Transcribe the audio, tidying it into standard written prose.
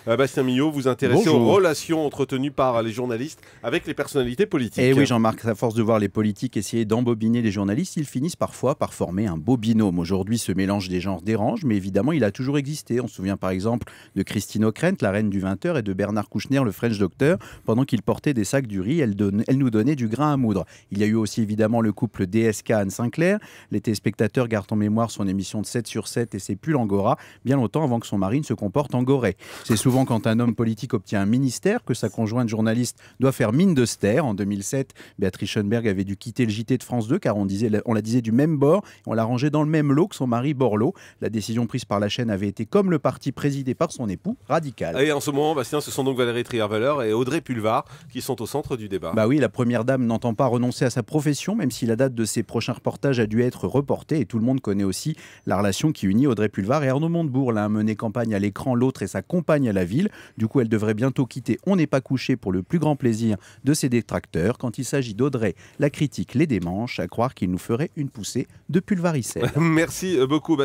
Bastien Millot, vous intéressez aux Bonjour. relations entretenues par les journalistes avec les personnalités politiques. Et oui, Jean-Marc, à force de voir les politiques essayer d'embobiner les journalistes, ils finissent parfois par former un beau binôme. Aujourd'hui, ce mélange des genres dérange, mais évidemment, il a toujours existé. On se souvient par exemple de Christine O'Krent, la reine du 20h, et de Bernard Kouchner, le French Doctor. Pendant qu'ils portaient des sacs du riz, elle nous donnait du grain à moudre. Il y a eu aussi évidemment le couple DSK Anne Sinclair. Les téléspectateurs gardent en mémoire son émission de 7 sur 7 et ses pulls Angora, bien longtemps avant que son mari ne se comporte en gorée. C'est souvent quand un homme politique obtient un ministère que sa conjointe journaliste doit faire mine de se taire. En 2007, Béatrice Schoenberg avait dû quitter le JT de France 2 car on la disait du même bord, on la rangeait dans le même lot que son mari Borloo. La décision prise par la chaîne avait été, comme le parti présidé par son époux, radicale. Et en ce moment, Bastien, ce sont donc Valérie Trierweiler et Audrey Pulvar qui sont au centre du débat. Bah oui, la première dame n'entend pas renoncer à sa profession, même si la date de ses prochains reportages a dû être reportée. Et tout le monde connaît aussi la relation qui unit Audrey Pulvar et Arnaud Montebourg. L'un a mené campagne à l'écran, l'autre est sa compagne à la ville. Du coup, elle devrait bientôt quitter On n'est pas couché pour le plus grand plaisir de ses détracteurs. Quand il s'agit d'Audrey, la critique les démanche, à croire qu'il nous ferait une poussée de pulvaricelle. Merci beaucoup, Bastien.